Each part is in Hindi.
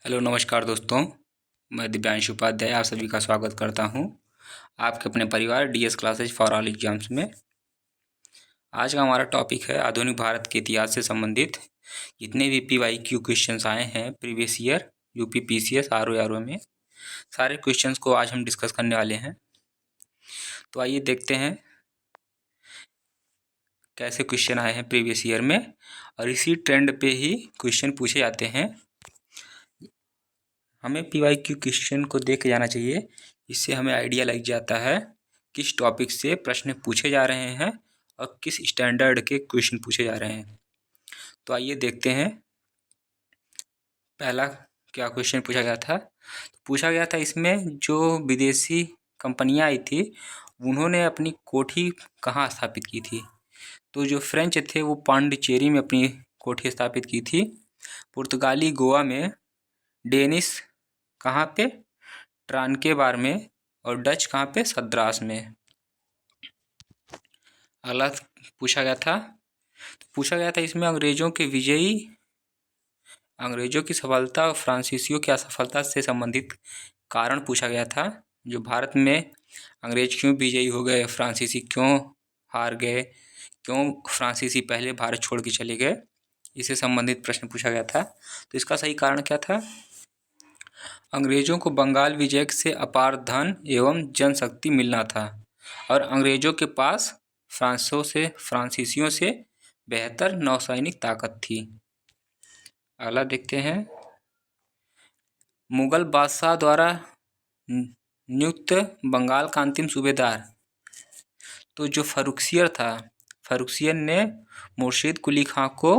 हेलो नमस्कार दोस्तों। मैं दिव्यांशु उपाध्याय आप सभी का स्वागत करता हूं आपके अपने परिवार DS classes for all exams में। आज का हमारा टॉपिक है आधुनिक भारत के इतिहास से संबंधित जितने भी पीवाईक्यू क्वेश्चंस आए हैं previous year UP PCS RO में, सारे क्वेश्चंस को आज हम डिस्कस करने वाले हैं। तो आइए देखते हैं कैसे क्वेश्चन आए हैं प्रीवियस ईयर में और इसी ट्रेंड पे ही क्वेश्चन पूछे जाते हैं। हमें पीवाईक्यू क्वेश्चन को देख के जाना चाहिए, इससे हमें आइडिया लग जाता है किस टॉपिक से प्रश्न पूछे जा रहे हैं और किस स्टैंडर्ड के क्वेश्चन पूछे जा रहे हैं। तो आइए देखते हैं पहला क्या क्वेश्चन पूछा गया था। पूछा गया था इसमें जो विदेशी कंपनियां आई थी उन्होंने अपनी कोठी कहाँ स्थापित की थी। तो जो फ्रेंच थे वो पांडिचेरी में अपनी कोठी स्थापित की थी, पुर्तगाली गोवा में, डेनिश कहाँ पे ट्रांकेबार में और डच कहाँ पे सद्रास में। अगला पूछा गया था इसमें अंग्रेजों की सफलता और फ्रांसीसियों की असफलता से संबंधित कारण पूछा गया था। जो भारत में अंग्रेज क्यों विजयी हो गए, फ्रांसीसी क्यों हार गए, क्यों फ्रांसीसी पहले भारत छोड़ के चले गए, इससे संबंधित प्रश्न पूछा गया था। तो इसका सही कारण क्या था? अंग्रेजों को बंगाल विजय से अपार धन एवं जनशक्ति मिलना था और अंग्रेजों के पास फ्रांसीसियों से बेहतर नौसैनिक ताकत थी। अगला देखते हैं, मुगल बादशाह द्वारा नियुक्त बंगाल का अंतिम सूबेदार। तो जो फर्रुखियर ने मुर्शीद कुली खां को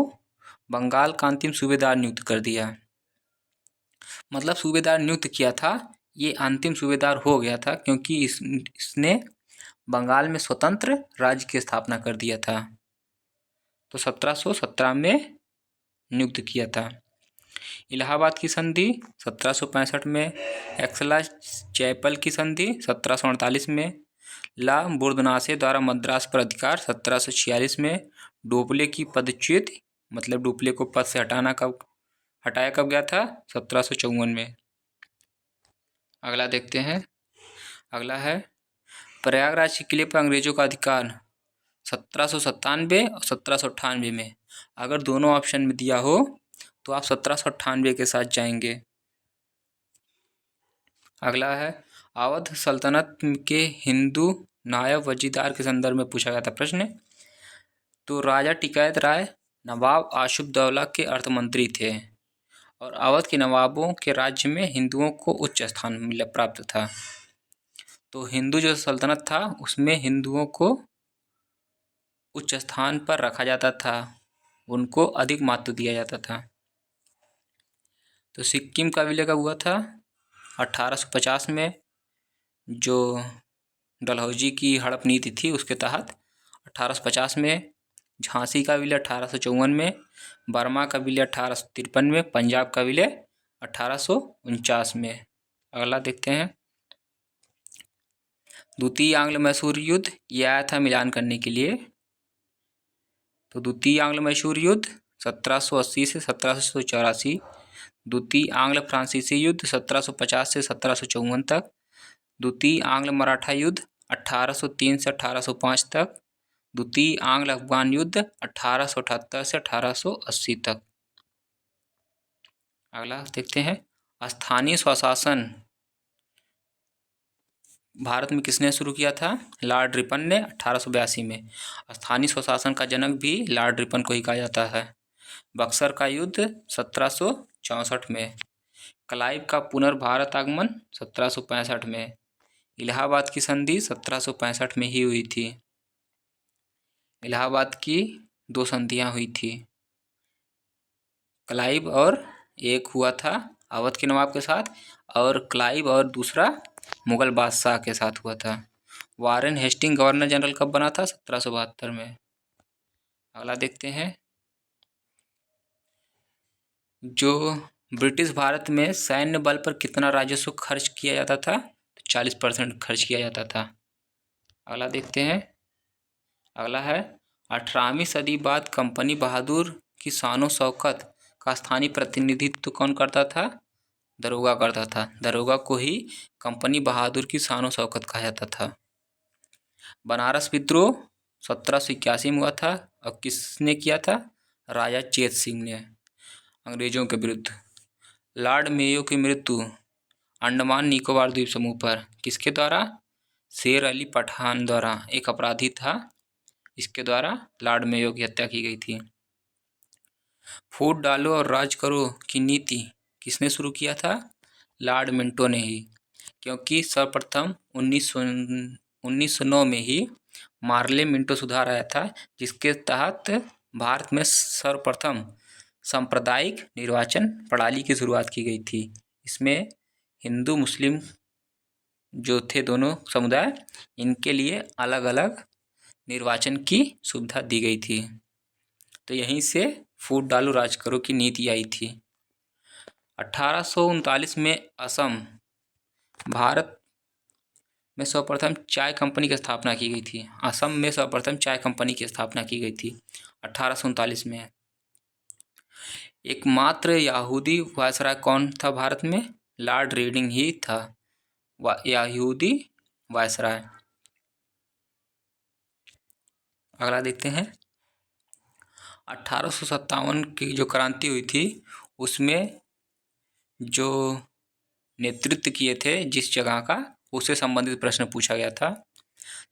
बंगाल का अंतिम सूबेदार नियुक्त कर दिया। मतलब सूबेदार नियुक्त किया था, ये अंतिम सूबेदार हो गया था क्योंकि इसने बंगाल में स्वतंत्र राज्य की स्थापना कर दिया था। तो 1717 में नियुक्त किया था। इलाहाबाद की संधि 1765 में, एक्सला चैपल की संधि 1748 में, ला बुर्दनासे द्वारा मद्रास पर अधिकार 1746 में, डोपले की पदच्युत मतलब डोपले को पद से हटाया कब गया था? 1754 में। अगला देखते हैं, अगला है प्रयागराज के किले पर अंग्रेजों का अधिकार 1797 और 1798 में। अगर दोनों ऑप्शन में दिया हो तो आप 1798 के साथ जाएंगे। अगला है अवध सल्तनत के हिंदू नायब वजीदार के संदर्भ में पूछा गया था प्रश्न। तो राजा टिकैत राय नवाब आशुफदौला के अर्थमंत्री थे और अवध के नवाबों के राज्य में हिंदुओं को उच्च स्थान प्राप्त था। तो हिंदू जो सल्तनत था उसमें हिंदुओं को उच्च स्थान पर रखा जाता था, उनको अधिक महत्व दिया जाता था। तो सिक्किम का विलय कब हुआ था? 1850 में, जो डलहौजी की हड़प नीति थी उसके तहत 1850 में। झांसी का विलय 1854 में, बर्मा का विलय 1853 में, पंजाब का विलय 1849 में। अगला देखते हैं, द्वितीय आंग्ल मैसूर युद्ध ये आया था मिलान करने के लिए। तो द्वितीय आंग्ल मैसूर युद्ध 1780 से 1784, द्वितीय आंग्ल फ्रांसीसी युद्ध 1750 से 1754 तक, द्वितीय आंग्ल मराठा युद्ध 1803 से 1805 तक, द्वितीय आंग्ल अफगान युद्ध 1878 से 1880 तक। अगला देखते हैं, स्थानीय स्वशासन भारत में किसने शुरू किया था? लॉर्ड रिपन ने 1882 में। स्थानीय स्वशासन का जनक भी लॉर्ड रिपन को ही कहा जाता है। बक्सर का युद्ध 1764 में, क्लाइव का पुनर्भारत आगमन 1765 में, इलाहाबाद की संधि 1765 में ही हुई थी। इलाहाबाद की 2 संधियां हुई थी, क्लाइव और एक हुआ था अवध के नवाब के साथ और क्लाइव और दूसरा मुगल बादशाह के साथ हुआ था। वारेन हेस्टिंग गवर्नर जनरल कब बना था? 1772 में। अगला देखते हैं, जो ब्रिटिश भारत में सैन्य बल पर कितना राजस्व खर्च किया जाता था? 40% खर्च किया जाता था। अगला देखते हैं, अगला है 18वीं सदी बाद कंपनी बहादुर की शानो शौकत का स्थानीय प्रतिनिधित्व कौन करता था? दरोगा करता था। दरोगा को ही कंपनी बहादुर की शान शौकत कहा जाता था। बनारस विद्रोह 1781 में हुआ था और किसने किया था? राजा चेत सिंह ने अंग्रेजों के विरुद्ध। लॉर्ड मेयो की मृत्यु अंडमान निकोबार द्वीप समूह पर किसके द्वारा? शेर अली पठान द्वारा, एक अपराधी था, इसके द्वारा लॉर्ड मेयो की हत्या की गई थी। फूट डालो और राज करो की नीति किसने शुरू किया था? लॉर्ड मिंटो ने ही, क्योंकि सर्वप्रथम 1909 में ही मार्ले मिंटो सुधार आया था, जिसके तहत भारत में सर्वप्रथम सांप्रदायिक निर्वाचन प्रणाली की शुरुआत की गई थी। इसमें हिंदू मुस्लिम जो थे दोनों समुदाय, इनके लिए अलग अलग निर्वाचन की सुविधा दी गई थी। तो यहीं से फूट डालो राज करो की नीति आई थी। 1839 में असम भारत में सर्वप्रथम चाय कंपनी की स्थापना की गई थी। असम में सर्वप्रथम चाय कंपनी की स्थापना की गई थी 1839 में। एकमात्र यहूदी वायसराय कौन था भारत में? लॉर्ड रेडिंग ही था यहूदी वायसराय। अगला देखते हैं। 1857 की जो क्रांति हुई थी उसमें जो नेतृत्व किए थे जिस जगह का, उससे संबंधित प्रश्न पूछा गया था।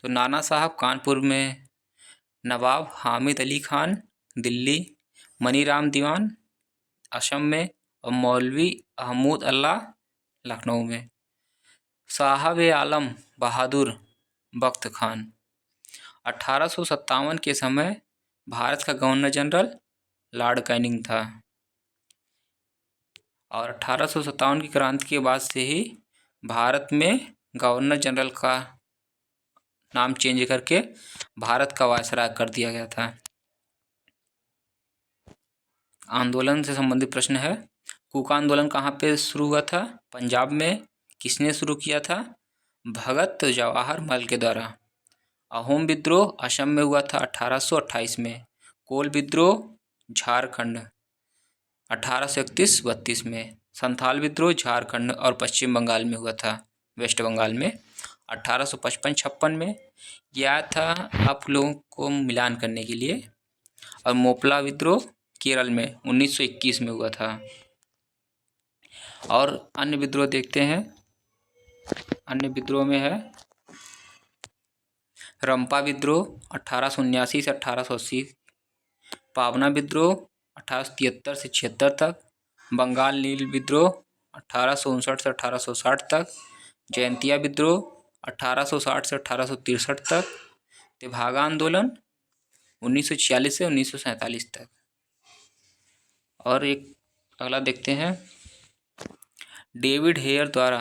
तो नाना साहब कानपुर में, नवाब हामिद अली खान दिल्ली, मनीराम दीवान असम में और मौलवी अहमद अल्लाह लखनऊ में। साहब आलम बहादुर बख्त खान 1857 के समय भारत का गवर्नर जनरल लॉर्ड कैनिंग था और 1857 की क्रांति के बाद से ही भारत में गवर्नर जनरल का नाम चेंज करके भारत का वायसराय कर दिया गया था। आंदोलन से संबंधित प्रश्न है। कूका आंदोलन कहाँ पे शुरू हुआ था? पंजाब में। किसने शुरू किया था? भगत जवाहर मल के द्वारा। अहोम विद्रोह असम में हुआ था 1828 में। कोल विद्रोह झारखंड 1831-32 में। संथाल विद्रोह झारखंड और पश्चिम बंगाल में हुआ था, वेस्ट बंगाल में 1855-56 में। यह था आप लोगों को मिलान करने के लिए। और मोपला विद्रोह केरल में 1921 में हुआ था। और अन्य विद्रोह देखते हैं। अन्य विद्रोह में है रंपा विद्रोह 1879 से 1880, पावना विद्रोह 1873 से 76 तक, बंगाल नील विद्रोह 1859 से 1860 तक, जयंतिया विद्रोह 1860 से 1863 तक, तेभागा आंदोलन 1946 से 1947 तक। और एक अगला देखते हैं। डेविड हेयर द्वारा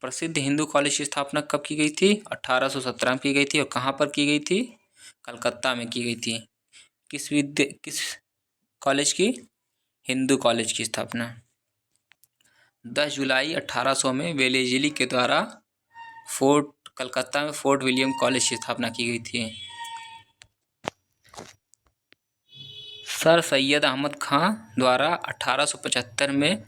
प्रसिद्ध हिंदू कॉलेज की स्थापना कब की गई थी? 1817 में की गई थी। और कहाँ पर की गई थी? कलकत्ता में की गई थी। किस कॉलेज की? हिंदू कॉलेज की स्थापना 10 जुलाई 1800 में वेलेजली के द्वारा कलकत्ता में फोर्ट विलियम कॉलेज की स्थापना की गई थी। सर सैयद अहमद खां द्वारा 1875 में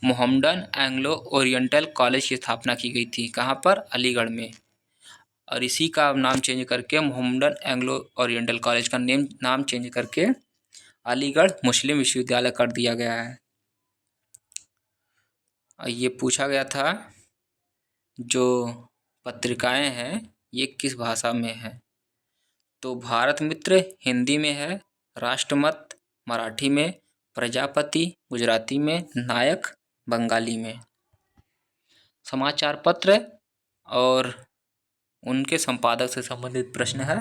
मोहम्मडन एंग्लो ओरिएंटल कॉलेज की स्थापना की गई थी। कहाँ पर? अलीगढ़ में। और इसी का नाम चेंज करके मोहम्मडन एंग्लो ओरिएंटल कॉलेज का नाम चेंज करके अलीगढ़ मुस्लिम विश्वविद्यालय कर दिया गया है। और ये पूछा गया था जो पत्रिकाएं हैं ये किस भाषा में है? तो भारत मित्र हिंदी में है, राष्ट्रमत मराठी में, प्रजापति गुजराती में, नायक बंगाली में। समाचार पत्र और उनके संपादक से संबंधित प्रश्न है,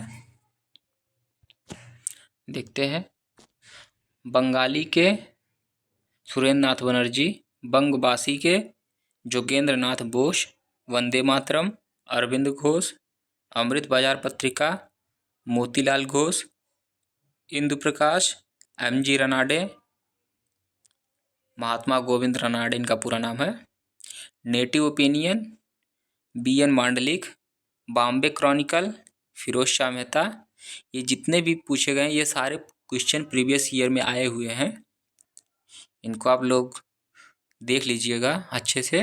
देखते हैं। बंगाली के सुरेंद्र नाथ बनर्जी, बंगबासी के जोगेंद्र नाथ बोस, वंदे मातरम अरविंद घोष, अमृत बाजार पत्रिका मोतीलाल घोष, इंदु प्रकाश एम.जी. रनाडे, महात्मा गोविंद रनाडे इनका पूरा नाम है। Native Opinion B N. Mandlik, Bombay Chronicle Firoz Shah Mehta. ये जितने भी पूछे गए ये सारे क्वेश्चन प्रीवियस ईयर में आए हुए हैं, इनको आप लोग देख लीजिएगा अच्छे से,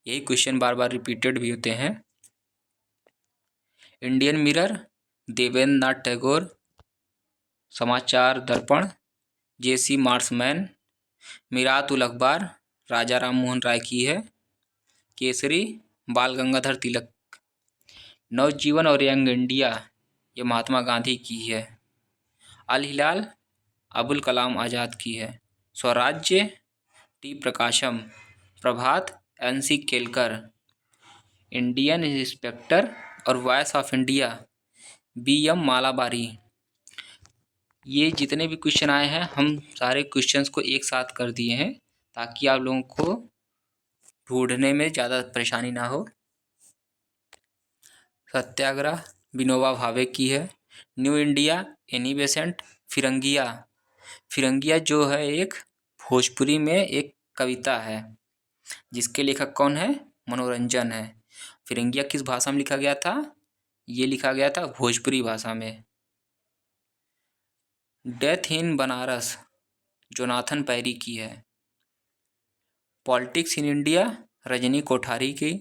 यही क्वेश्चन बार बार रिपीटेड भी होते हैं। इंडियन मिरर, देवेंद्र नाथ टैगोर, समाचार दर्पण, जेसी मार्समैन, मीरात उल अखबार राजा राम मोहन राय की है, केसरी बाल गंगाधर तिलक, नवजीवन और यंग इंडिया ये महात्मा गांधी की है, अल हिलाल अबुल कलाम आज़ाद की है, स्वराज्य टी प्रकाशम, प्रभात एनसी केलकर, इंडियन इंस्पेक्टर और voice of India BM Malabari. ये जितने भी क्वेश्चन आए हैं हम सारे क्वेश्चंस को एक साथ कर दिए हैं ताकि आप लोगों को ढूंढने में ज़्यादा परेशानी ना हो। सत्याग्रह विनोबा भावे की है, न्यू इंडिया एनी बेसेंट, फिरंगिया, फिरंगिया जो है एक भोजपुरी में एक कविता है जिसके लेखक कौन है, मनोरंजन है। फिरंगिया किस भाषा में लिखा गया था, ये लिखा गया था भोजपुरी भाषा में। डेथ इन बनारस जोनाथन पैरी की है, politics in India Rajni Kothari की,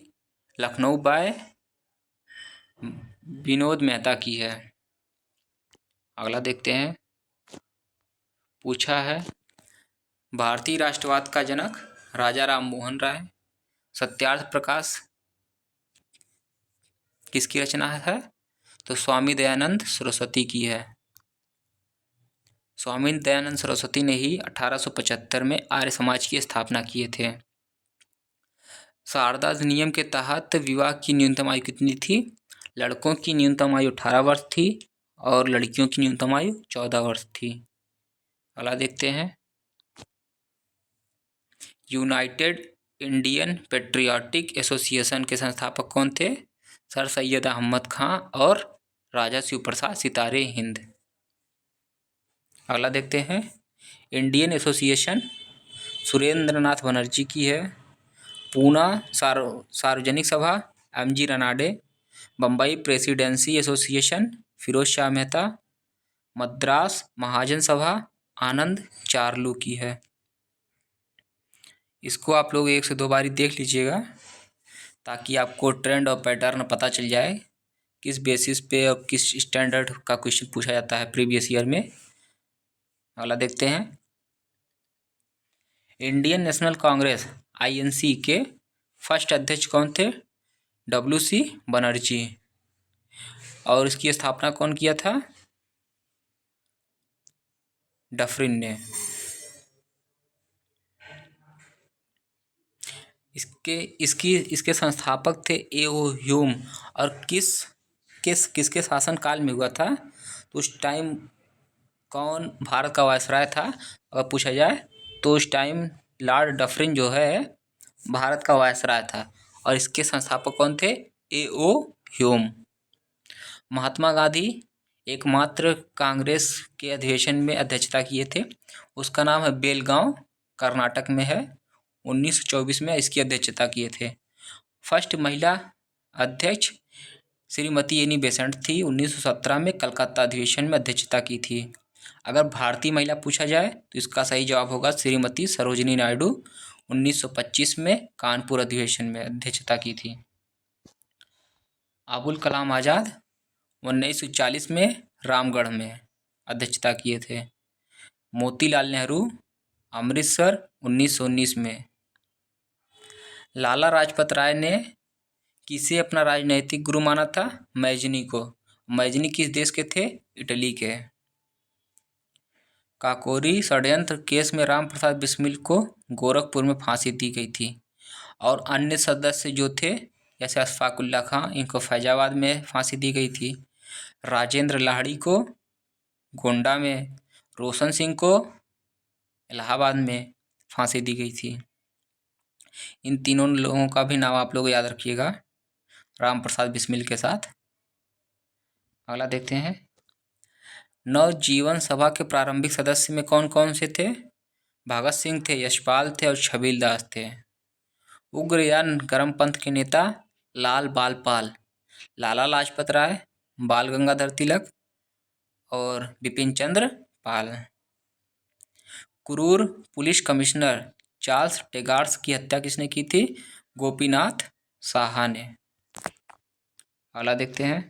लखनऊ बाय विनोद मेहता की है। अगला देखते हैं, पूछा है भारतीय राष्ट्रवाद का जनक राजा राम मोहन राय, सत्यार्थ प्रकाश किसकी रचना है, तो स्वामी दयानंद सरस्वती की है। स्वामी दयानंद सरस्वती ने ही 1875 में आर्य समाज की स्थापना किए थे। शारदा अधिनियम के तहत विवाह की न्यूनतम आयु कितनी थी, लड़कों की न्यूनतम आयु 18 वर्ष थी और लड़कियों की न्यूनतम आयु 14 वर्ष थी। अगला देखते हैं, यूनाइटेड इंडियन पेट्रियाटिक एसोसिएशन के संस्थापक कौन थे, सर सैयद अहमद खां और राजा शिवप्रसाद सितारे हिंद। अगला देखते हैं, इंडियन एसोसिएशन सुरेंद्र नाथ बनर्जी की है, Poona Sarvajanik Sabha MG Ranade, Bombay presidency association Firoz Shah Mehta, Madras Mahajan Sabha Anand Charlu की है। इसको आप लोग 1 से 2 बारी देख लीजिएगा ताकि आपको ट्रेंड और पैटर्न पता चल जाए किस बेसिस पे और किस स्टैंडर्ड का क्वेश्चन पूछा जाता है प्रीवियस ईयर में। अगला देखते हैं, इंडियन नेशनल कांग्रेस आईएनसी के फर्स्ट अध्यक्ष कौन थे, डब्ल्यूसी बनर्जी, और इसकी स्थापना कौन किया था, डफरिन ने। इसके संस्थापक थे ए.ओ. ह्यूम, और किसके शासन काल में हुआ था, तो उस टाइम कौन भारत का वायसराय था अगर पूछा जाए तो उस टाइम लॉर्ड डफरिन जो है भारत का वायसराय था और इसके संस्थापक कौन थे, ए.ओ. ह्यूम। महात्मा गांधी एकमात्र कांग्रेस के अधिवेशन में अध्यक्षता किए थे, उसका नाम है बेलगांव कर्नाटक में है, 1924 में इसकी अध्यक्षता किए थे। फर्स्ट महिला अध्यक्ष श्रीमती एनी बेसेंट थी, 1917 में कलकत्ता अधिवेशन में अध्यक्षता की थी। अगर भारतीय महिला पूछा जाए तो इसका सही जवाब होगा श्रीमती सरोजिनी नायडू, 1925 में कानपुर अधिवेशन में अध्यक्षता की थी। अबुल कलाम आज़ाद 1940 में रामगढ़ में अध्यक्षता किए थे। मोतीलाल नेहरू अमृतसर 1919 में। लाला लाजपत राय ने किसे अपना राजनैतिक गुरु माना था, मैजनी को। मैजनी किस देश के थे, इटली के। काकोरी षड्यंत्र केस में राम प्रसाद बिस्मिल को गोरखपुर में फांसी दी गई थी और अन्य सदस्य जो थे जैसे अशफाकुल्ला खां, इनको फैजाबाद में फांसी दी गई थी। राजेंद्र लाहिड़ी को गोंडा में, रोशन सिंह को इलाहाबाद में फांसी दी गई थी। इन तीनों लोगों का भी नाम आप लोग याद रखिएगा राम प्रसाद बिस्मिल के साथ। अगला देखते हैं, नवजीवन सभा के प्रारंभिक सदस्य में कौन कौन से थे, भगत सिंह थे, यशपाल थे और छबील दास थे। उग्र या गर्म पंथ के नेता लाल बालपाल, लाला लाजपत राय, बाल गंगाधर तिलक और बिपिन चंद्र पाल। क्रूर पुलिस कमिश्नर चार्ल्स टेगार्स की हत्या किसने की थी? गोपीनाथ साहा ने। अगला देखते हैं।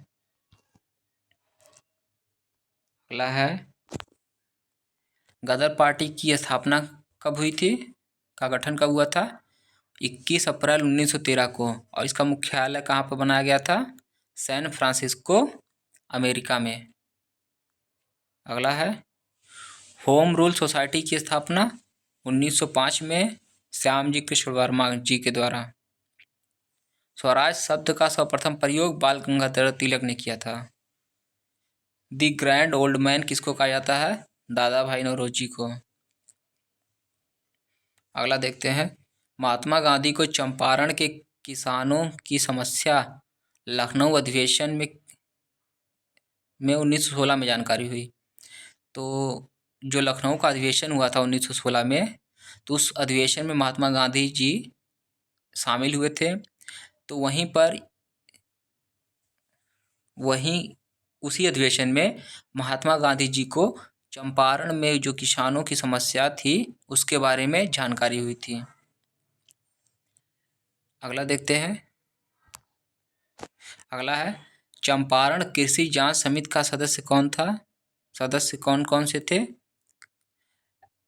अगला है गदर पार्टी की स्थापना कब हुई थी? का गठन कब हुआ था? 21 अप्रैल 1913 को। और इसका मुख्यालय कहाँ पर बनाया गया था? सैन फ्रांसिस्को, अमेरिका में। अगला है होम रूल सोसाइटी की स्थापना 1905 में श्यामजी कृष्ण वर्मा जी के द्वारा। स्वराज शब्द का सर्वप्रथम प्रयोग बाल गंगाधर तिलक ने किया था। दी ग्रैंड ओल्ड मैन किसको कहा जाता है? दादा भाई नौरोजी को। अगला देखते हैं। महात्मा गांधी को चंपारण के किसानों की समस्या लखनऊ अधिवेशन में 1916 में जानकारी हुई। तो जो लखनऊ का अधिवेशन हुआ था 1916 में, तो उस अधिवेशन में महात्मा गांधी जी शामिल हुए थे। तो उसी अधिवेशन में महात्मा गांधी जी को चंपारण में जो किसानों की समस्या थी उसके बारे में जानकारी हुई थी। अगला देखते हैं। अगला है चंपारण कृषि जांच समिति का सदस्य कौन था? सदस्य कौन कौन से थे?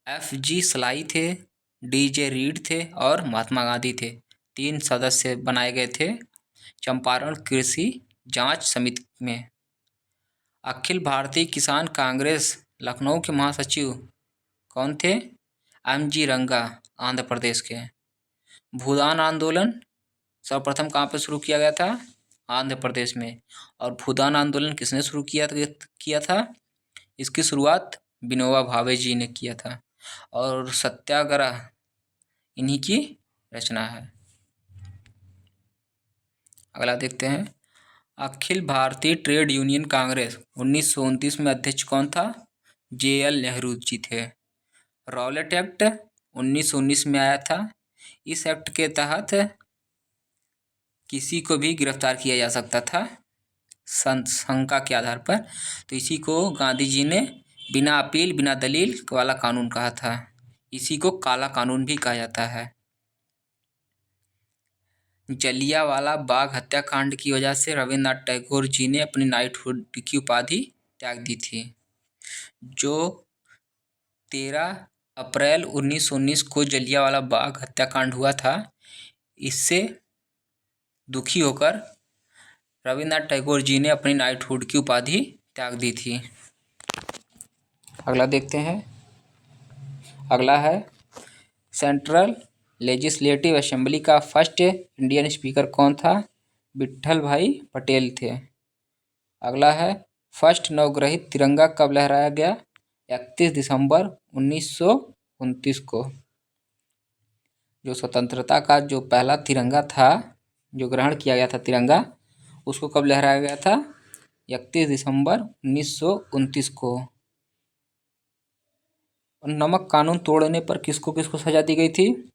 FG सलाई थे, DJ रीड थे और महात्मा गांधी थे। 3 सदस्य बनाए गए थे चंपारण कृषि जांच समिति में। अखिल भारतीय किसान कांग्रेस लखनऊ के महासचिव कौन थे? MG रंगा, आंध्र प्रदेश के। भूदान आंदोलन सर्वप्रथम कहाँ पर शुरू किया गया था? आंध्र प्रदेश में। और भूदान आंदोलन किसने शुरू किया था? इसकी शुरुआत विनोबा भावे जी ने किया था और सत्याग्रह इन्हीं की रचना है। अगला देखते हैं। अखिल भारतीय ट्रेड यूनियन कांग्रेस 1929 में अध्यक्ष कौन था? JL नेहरू जी थे। रॉलेट एक्ट 1919 में आया था। इस एक्ट के तहत किसी को भी गिरफ्तार किया जा सकता था शंका के आधार पर। तो इसी को गांधी जी ने बिना अपील बिना दलील वाला कानून कहा था। इसी को काला कानून भी कहा जाता है। जलियांवाला बाग हत्याकांड की वजह से रविन्द्रनाथ टैगोर जी ने अपनी नाइटहुड की उपाधि त्याग दी थी। जो 13 अप्रैल 1919 को जलियांवाला बाग हत्याकांड हुआ था, इससे दुखी होकर रविन्द्रनाथ टैगोर जी ने अपनी नाइटहुड की उपाधि त्याग दी थी। अगला देखते हैं। अगला है सेंट्रल लेजिस्लेटिव असेंबली का फर्स्ट इंडियन स्पीकर कौन था? विट्ठल भाई पटेल थे। अगला है फर्स्ट नवग्रहित तिरंगा कब लहराया गया? 31 दिसंबर 1929 को। जो स्वतंत्रता का जो पहला तिरंगा था, जो ग्रहण किया गया था तिरंगा, उसको कब लहराया गया था? 31 दिसंबर 1929 को। नमक कानून तोड़ने पर किसको किसको सजा दी गई थी?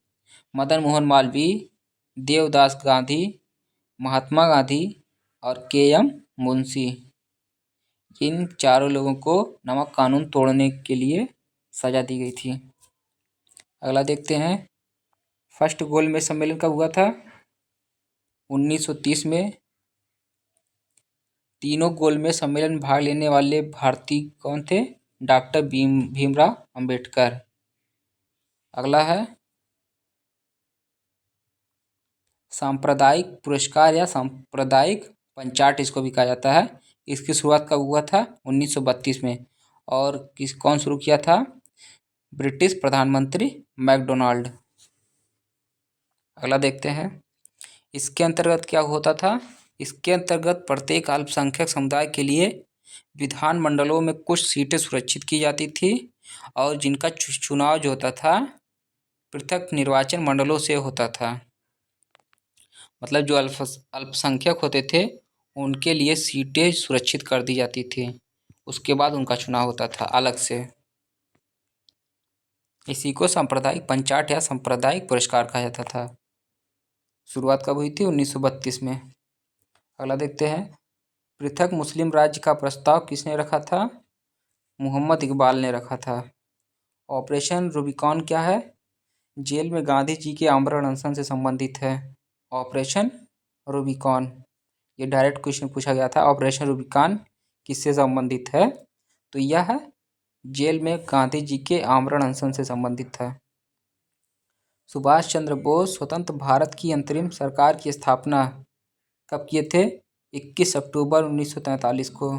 मदन मोहन मालवीय, देवदास गांधी, महात्मा गांधी और KM मुंशी। इन चारों लोगों को नमक कानून तोड़ने के लिए सजा दी गई थी। अगला देखते हैं। फर्स्ट गोलमेज सम्मेलन कब हुआ था? 1930 में। तीनों गोलमेज सम्मेलन में भाग लेने वाले भारतीय कौन थे? डॉक्टर भीमराव अंबेडकर। अगला है सांप्रदायिक पुरस्कार या सांप्रदायिक पंचाट इसको भी कहा जाता है। इसकी शुरुआत कब हुआ था? 1932 में। और कौन शुरू किया था? ब्रिटिश प्रधानमंत्री मैकडोनाल्ड। अगला देखते हैं। इसके अंतर्गत क्या होता था? इसके अंतर्गत प्रत्येक अल्पसंख्यक समुदाय के लिए विधानमंडलों में कुछ सीटें सुरक्षित की जाती थी और जिनका चुनाव जो होता था पृथक निर्वाचन मंडलों से होता था। मतलब जो अल्पसंख्यक होते थे उनके लिए सीटें सुरक्षित कर दी जाती थी, उसके बाद उनका चुनाव होता था अलग से। इसी को सांप्रदायिक पंचाट या सांप्रदायिक पुरस्कार कहा जाता था। शुरुआत कब हुई थी? 1932 में। अगला देखते हैं। पृथक मुस्लिम राज्य का प्रस्ताव किसने रखा था? मोहम्मद इकबाल ने रखा था। ऑपरेशन रूबिकॉन क्या है? जेल में गांधी जी के आमरण अनशन से संबंधित है। ऑपरेशन रूबिकॉन, ये डायरेक्ट क्वेश्चन पूछा गया था। ऑपरेशन रूबिकॉन किससे संबंधित है? तो यह जेल में गांधी जी के आमरण अनशन से संबंधित था। सुभाष चंद्र बोस स्वतंत्र भारत की अंतरिम सरकार की स्थापना कब किए थे? 21 अक्टूबर 1943 को।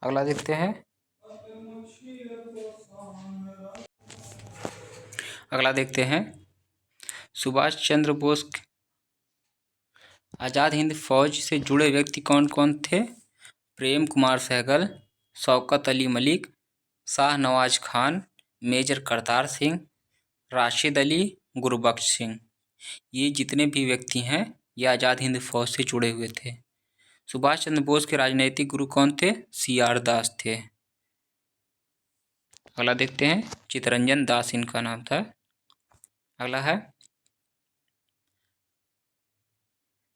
अगला देखते हैं। अगला देखते हैं। सुभाष चंद्र बोस आज़ाद हिंद फौज से जुड़े व्यक्ति कौन कौन थे? प्रेम कुमार सहगल, शौकत अली मलिक, शाहनवाज खान, मेजर करतार सिंह, राशिद अली, गुरबख्श सिंह। ये जितने भी व्यक्ति हैं ये आज़ाद हिंद फौज से जुड़े हुए थे। सुभाष चंद्र बोस के राजनैतिक गुरु कौन थे? CR दास थे। अगला देखते हैं। चितरंजन दास इनका नाम था। अगला है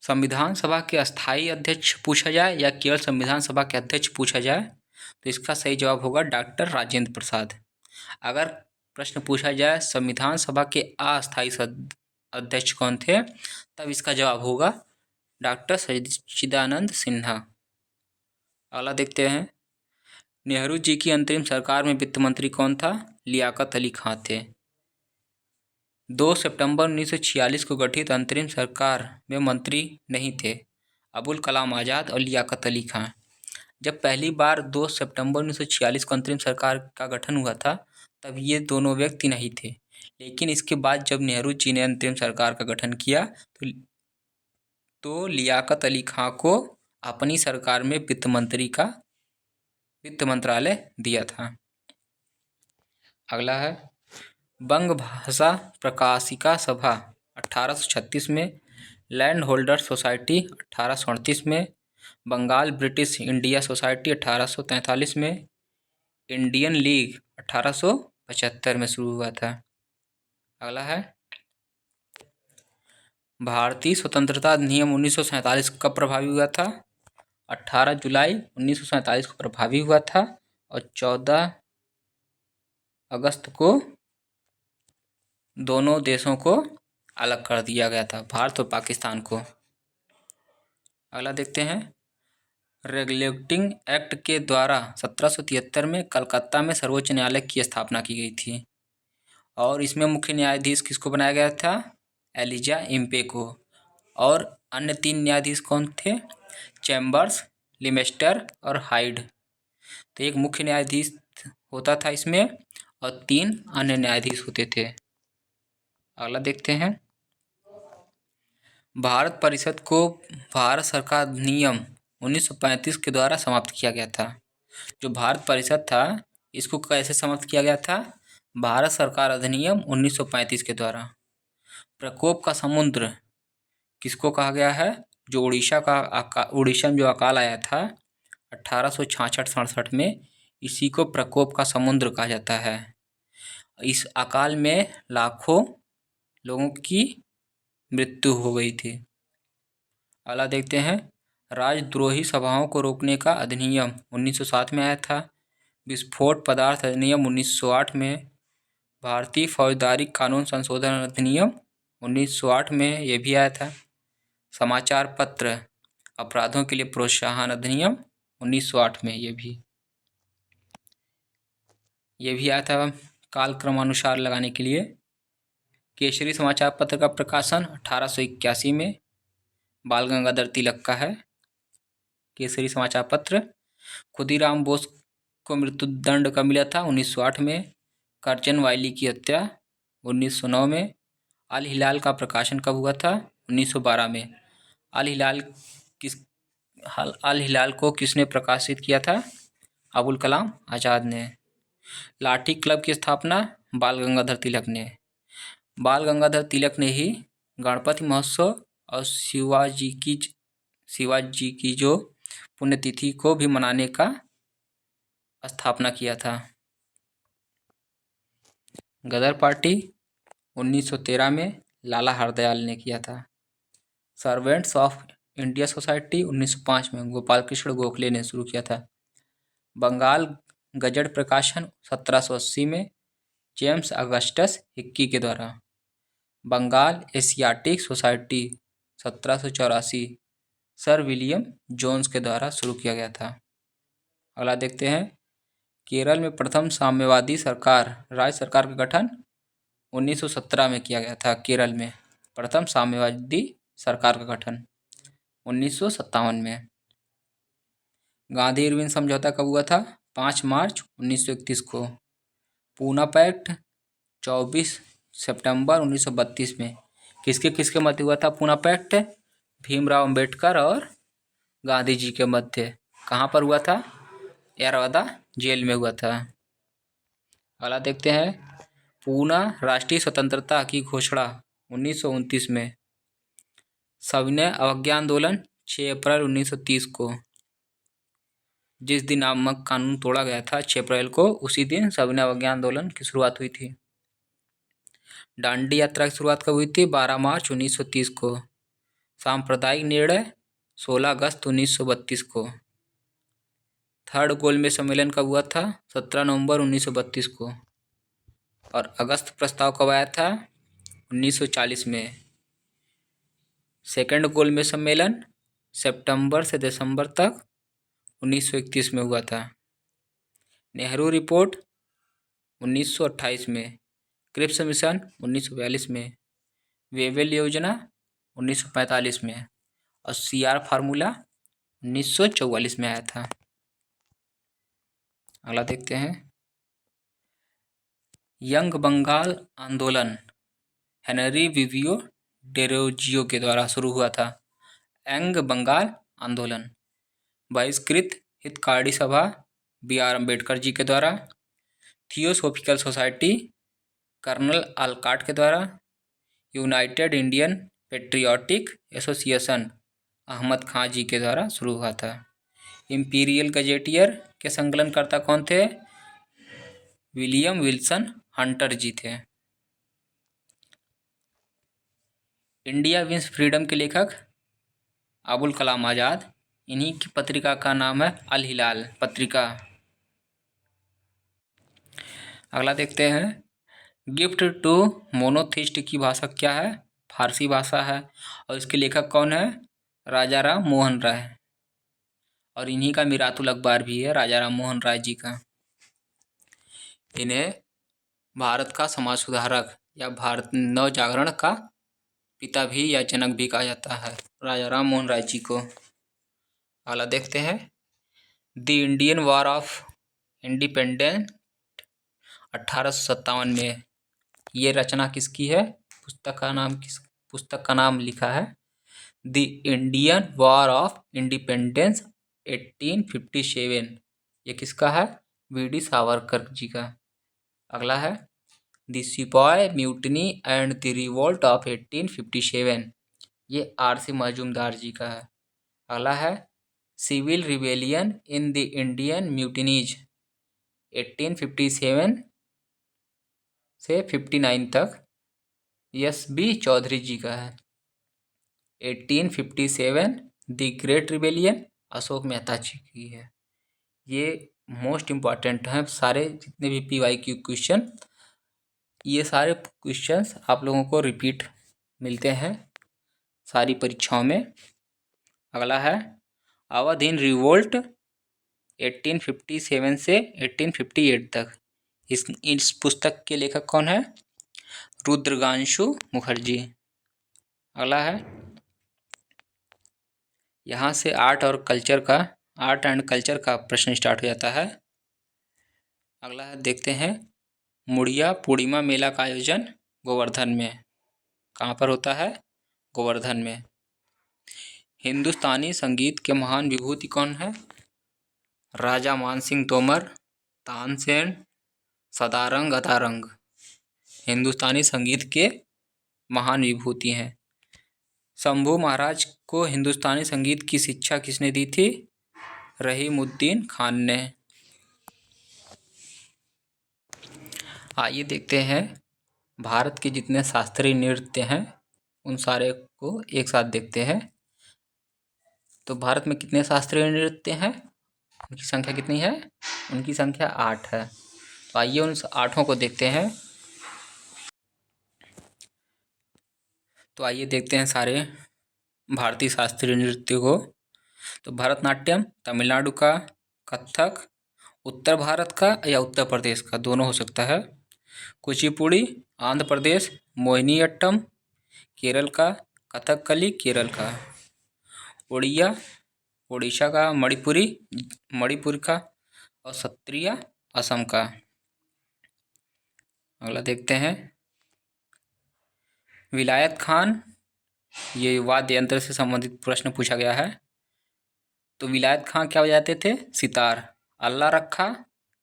संविधान सभा के अस्थायी अध्यक्ष पूछा जाए या केवल संविधान सभा के अध्यक्ष पूछा जाए तो इसका सही जवाब होगा डॉक्टर राजेंद्र प्रसाद। अगर प्रश्न पूछा जाए संविधान सभा के अस्थायी अध्यक्ष कौन थे तब इसका जवाब होगा डॉक्टर सच्चिदानंद सिन्हा। अगला देखते हैं। नेहरू जी की अंतरिम सरकार में वित्त मंत्री कौन था? लियाकत अली खां थे। 2 सितंबर 1946 को गठित अंतरिम सरकार में मंत्री नहीं थे अबुल कलाम आज़ाद और लियाकत अली खां। जब पहली बार 2 सितंबर 1946 को अंतरिम सरकार का गठन हुआ था तब ये दोनों व्यक्ति नहीं थे, लेकिन इसके बाद जब नेहरू जी ने अंतरिम सरकार का गठन किया तो लियाकत अली खां को अपनी सरकार में वित्त मंत्रालय दिया था। अगला है बंग भाषा प्रकाशिका सभा 1836 में, लैंड होल्डर सोसाइटी 1838 में, बंगाल ब्रिटिश इंडिया सोसाइटी 1843 में, इंडियन लीग 1875 में शुरू हुआ था। अगला है भारतीय स्वतंत्रता अधिनियम 1947 कब प्रभावी हुआ था? 18 जुलाई 1947 को प्रभावी हुआ था और 14 अगस्त को दोनों देशों को अलग कर दिया गया था, भारत और पाकिस्तान को। अगला देखते हैं। रेगुलेटिंग एक्ट के द्वारा 1773 में कलकत्ता में सर्वोच्च न्यायालय की स्थापना की गई थी और इसमें मुख्य न्यायाधीश किसको बनाया गया था? एलिजा इम्पे को। और अन्य 3 न्यायाधीश कौन थे? चैम्बर्स, लिमेस्टर और हाइड। तो एक मुख्य न्यायाधीश होता था इसमें और 3 अन्य न्यायाधीश होते थे। अगला देखते हैं। भारत परिषद को भारत सरकार अधिनियम 1935 के द्वारा समाप्त किया गया था। जो भारत परिषद था इसको कैसे समाप्त किया गया था? भारत सरकार अधिनियम 1935 के द्वारा। प्रकोप का समुद्र किसको कहा गया है? जो उड़ीसा में जो अकाल आया था 1866-67 में, इसी को प्रकोप का समुद्र कहा जाता है। इस अकाल में लाखों लोगों की मृत्यु हो गई थी। अगला देखते हैं। राजद्रोही सभाओं को रोकने का अधिनियम 1907 में आया था। विस्फोट पदार्थ अधिनियम 1908 में, भारतीय फौजदारी कानून संशोधन अधिनियम 1908 में ये भी आया था। समाचार पत्र अपराधों के लिए प्रोत्साहन अधिनियम 1908 में ये भी आया था कालक्रमानुसार लगाने के लिए। केसरी समाचार पत्र का प्रकाशन 1881 में बाल गंगाधर तिलक का है। केसरी समाचार पत्र। खुदीराम बोस को मृत्युदंड कब मिला था? 1908 में। करजन वायली की हत्या 1909 में। अल हिलाल का प्रकाशन कब हुआ था? 1912 में। अल हिलाल को किसने प्रकाशित किया था? अबुल कलाम आज़ाद ने। लाठी क्लब की स्थापना बाल गंगाधर तिलक ने। बाल गंगाधर तिलक ने ही गणपति महोत्सव और शिवाजी की जो पुण्यतिथि को भी मनाने का स्थापना किया था। गदर पार्टी 1913 में लाला हरदयाल ने किया था। सर्वेंट्स ऑफ इंडिया सोसाइटी 1905 में गोपाल कृष्ण गोखले ने शुरू किया था। बंगाल गजट प्रकाशन 1780 में जेम्स अगस्टस हिक्की के द्वारा। Bengal Asiatic Society 1784 Sir William Jones के द्वारा शुरू किया गया था। अगला देखते हैं, केरल में प्रथम साम्यवादी सरकार राज्य सरकार का गठन 1917 में किया गया था। केरल में प्रथम साम्यवादी सरकार का गठन 1957 में। गांधी इरविन समझौता कब हुआ था? 5 मार्च 1931 को। पूना पैक्ट 24 सितंबर 1932 में। किसके किसके मध्य हुआ था पूना पैक्ट? भीमराव अंबेडकर और गांधी जी के मध्य। कहाँ पर हुआ था? यरवदा जेल में हुआ था। अगला देखते हैं, पूना राष्ट्रीय स्वतंत्रता की घोषणा 1929 में। सविनय अवज्ञा आंदोलन 6 अप्रैल 1930 को। जिस दिन नामक कानून तोड़ा गया था 6 अप्रैल को, उसी दिन सविनय अवज्ञा आंदोलन की शुरुआत हुई थी। दांडी यात्रा की शुरुआत कब हुई थी? 12 मार्च 1930 को। सांप्रदायिक निर्णय 16 अगस्त 1932 को। थर्ड गोलमेज सम्मेलन कब हुआ था? 17 नवंबर 1932 को। और अगस्त प्रस्ताव कब आया था? 1940 में। सेकंड गोलमेज सम्मेलन सितंबर से दिसंबर तक 1931 में हुआ था। नेहरू रिपोर्ट 1928 में। क्रिप्स मिशन 1942 में। वेवेल योजना 1945 में। और CR फार्मूला 1944 में आया था। अगला देखते हैं, यंग बंगाल आंदोलन हेनरी विवियो डेरोजियो के द्वारा शुरू हुआ था। यंग बंगाल आंदोलन बहिष्कृत हितकारी सभा BR अम्बेडकर जी के द्वारा। थियोसॉफिकल सोसाइटी कर्नल आलकाट के द्वारा। United Indian patriotic association Ahmad Khan ji के द्वारा शुरू हुआ था। इंपीरियल गजेटियर के संकलनकर्ता कौन थे? विलियम विल्सन हंटर जी थे। इंडिया विंस फ्रीडम के लेखक अबुल कलाम आज़ाद। इन्हीं की पत्रिका का नाम है अल हिलाल पत्रिका। अगला देखते हैं, गिफ्ट टू मोनोथिस्ट की भाषा क्या है? फारसी भाषा है। और इसके लेखक कौन है? राजा राम मोहन राय। और इन्हीं का मिरातुल अखबार भी है, राजा राम मोहन राय जी का। इन्हें भारत का समाज सुधारक या भारत नव जागरण का पिता भी या जनक भी कहा जाता है, राजा राम मोहन राय जी को। अगला देखते हैं, the Indian war of independence 1857 में। ये रचना किसकी है? पुस्तक का नाम लिखा है the Indian war of independence 1857। ये किसका है? VD सावरकर जी का। अगला है, the sepoy mutiny and the revolt of 1857। ये RC मजूमदार जी का है। अगला है, civil rebellion in the Indian mutinies 1857 से 59 तक SB चौधरी जी का है। 1857 the great rebellion Ashok Mehta ji की है। ये मोस्ट इम्पॉर्टेंट हैं सारे जितने भी PYQ क्वेश्चन। ये सारे क्वेश्चंस आप लोगों को रिपीट मिलते हैं सारी परीक्षाओं में। अगला है, अवध इन रिवोल्ट 1857 से 1858 तक। इस पुस्तक के लेखक कौन है? रुद्रगांशु मुखर्जी। अगला है, यहाँ से आर्ट एंड कल्चर का प्रश्न स्टार्ट हो जाता है। अगला है, देखते हैं, मुड़िया पूर्णिमा मेला का आयोजन गोवर्धन में। कहाँ पर होता है? गोवर्धन में। हिंदुस्तानी संगीत के महान विभूति कौन है? राजा मानसिंह तोमर, तानसेन, सदारंग अदारंग हिंदुस्तानी संगीत के महान विभूति हैं। शंभू महाराज को हिंदुस्तानी संगीत की शिक्षा किसने दी थी? रहीमुद्दीन खान ने। आइए देखते हैं, भारत के जितने शास्त्रीय नृत्य हैं उन सारे को एक साथ देखते हैं। तो भारत में कितने शास्त्रीय नृत्य हैं? उनकी संख्या कितनी है? उनकी संख्या 8 है। तो आइए उन 8 को देखते हैं। तो आइए देखते हैं सारे भारतीय शास्त्रीय नृत्य को। तो भरतनाट्यम तमिलनाडु का, कथक उत्तर भारत का या उत्तर प्रदेश का, दोनों हो सकता है। कुचिपुड़ी आंध्र प्रदेश, मोहिनीअट्टम केरल का, कथकली केरल का, उड़िया उड़ीसा का, मणिपुरी मणिपुर का और सत्रिया असम का। अगला देखते हैं विलायत खान, ये वाद्य यंत्र से संबंधित प्रश्न पूछा गया है। तो विलायत खान क्या बजाते थे? सितार। अल्लाह रखा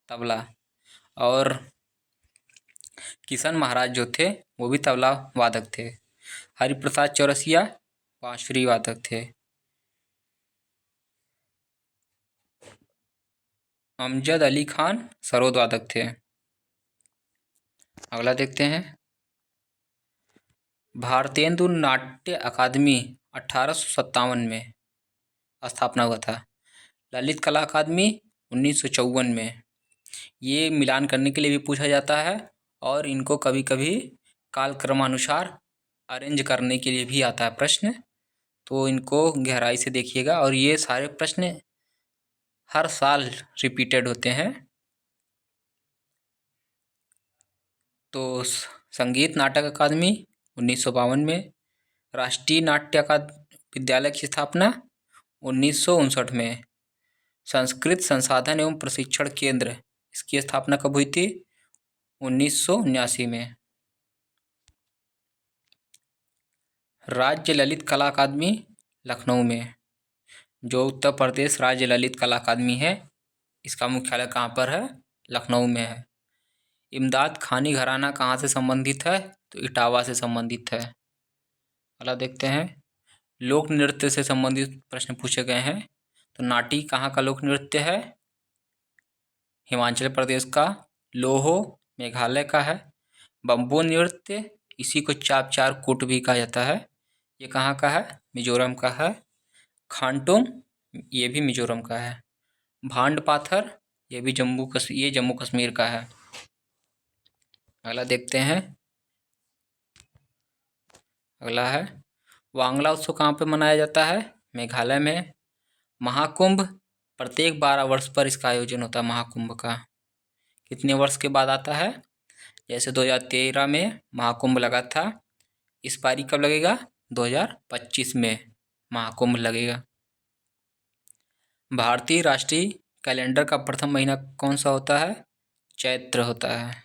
तबला, और किशन महाराज जो थे वो भी तबला वादक थे। हरिप्रसाद चौरसिया बांसुरी वादक थे। अमजद अली खान सरोद वादक थे। अगला देखते हैं भारतेंदु नाट्य अकादमी 1857 में स्थापना हुआ था। ललित कला अकादमी 1954 में। ये मिलान करने के लिए भी पूछा जाता है और इनको कभी कभी कालक्रमानुसार अरेंज करने के लिए भी आता है प्रश्न। तो इनको गहराई से देखिएगा, और ये सारे प्रश्न हर साल रिपीटेड होते हैं। तो संगीत नाटक अकादमी 1952 में। राष्ट्रीय नाट्य विद्यालय की स्थापना 1959 में। संस्कृत संसाधन एवं प्रशिक्षण केंद्र, इसकी स्थापना कब हुई थी? 1979 में। राज्य ललित कला अकादमी लखनऊ में। जो उत्तर प्रदेश राज्य ललित कला अकादमी है, इसका मुख्यालय कहाँ पर है? लखनऊ में है। इमदाद खानी घराना कहाँ से संबंधित है? तो इटावा से संबंधित है। अगला देखते हैं लोक नृत्य से संबंधित प्रश्न पूछे गए हैं। तो नाटी कहाँ का लोक नृत्य है? हिमाचल प्रदेश का। लोहो मेघालय का है। बम्बो नृत्य, इसी को चाप चार कुट भी कहा जाता है, ये कहाँ का है? मिजोरम का है। खानटोम, ये भी मिजोरम का है। भांड पाथर, ये भी जम्मू कश्मीर का है। अगला देखते हैं। अगला है वांगला उत्सव कहाँ पे मनाया जाता है? मेघालय में। महाकुंभ प्रत्येक 12 वर्ष पर इसका आयोजन होता है। महाकुंभ का कितने वर्ष के बाद आता है? जैसे 2013 में महाकुंभ लगा था, इस बारी कब लगेगा? 2025 में महाकुंभ लगेगा। भारतीय राष्ट्रीय कैलेंडर का प्रथम महीना कौन सा होता है? चैत्र होता है।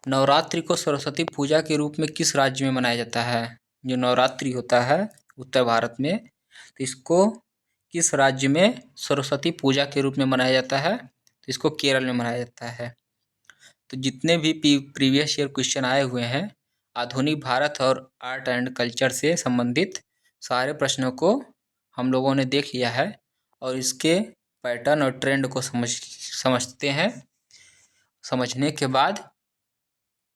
नवरात्रि को सरस्वती पूजा के रूप में किस राज्य में मनाया जाता है? जो नवरात्रि होता है उत्तर भारत में, तो इसको किस राज्य में सरस्वती पूजा के रूप में मनाया जाता है? तो इसको केरल में मनाया जाता है। तो जितने भी प्रीवियस ईयर क्वेश्चन आए हुए हैं आधुनिक भारत और आर्ट एंड कल्चर से संबंधित सारे प्रश्नों को हम लोगों ने देख लिया है, और इसके पैटर्न और ट्रेंड को समझते हैं। समझने के बाद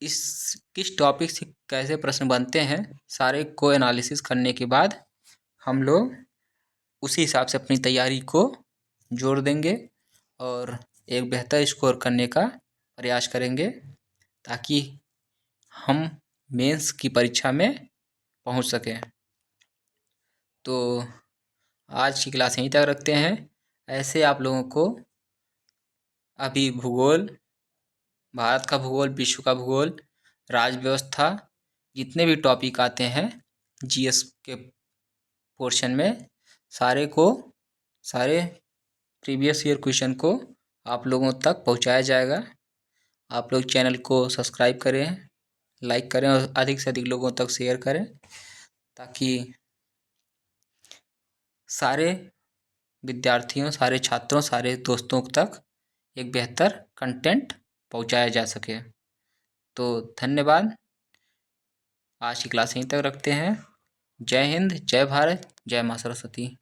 इस किस टॉपिक से कैसे प्रश्न बनते हैं, सारे को एनालिसिस करने के बाद हम लोग उसी हिसाब से अपनी तैयारी को जोड़ देंगे और एक बेहतर स्कोर करने का प्रयास करेंगे, ताकि हम मेंस की परीक्षा में पहुंच सकें। तो आज की क्लास यहीं तक रखते हैं। ऐसे आप लोगों को अभी भूगोल, भारत का भूगोल, विश्व का भूगोल, राज्य व्यवस्था, जितने भी टॉपिक आते हैं जीएस के पोर्शन में, सारे प्रीवियस ईयर क्वेश्चन को आप लोगों तक पहुंचाया जाएगा। आप लोग चैनल को सब्सक्राइब करें, लाइक करें और अधिक से अधिक लोगों तक शेयर करें, ताकि सारे विद्यार्थियों, सारे छात्रों, सारे दोस्तों तक एक बेहतर कंटेंट पहुंचाया जा सके। तो धन्यवाद। आज की क्लास यहीं तक रखते हैं। जय हिंद, जय भारत, जय माँ सरस्वती।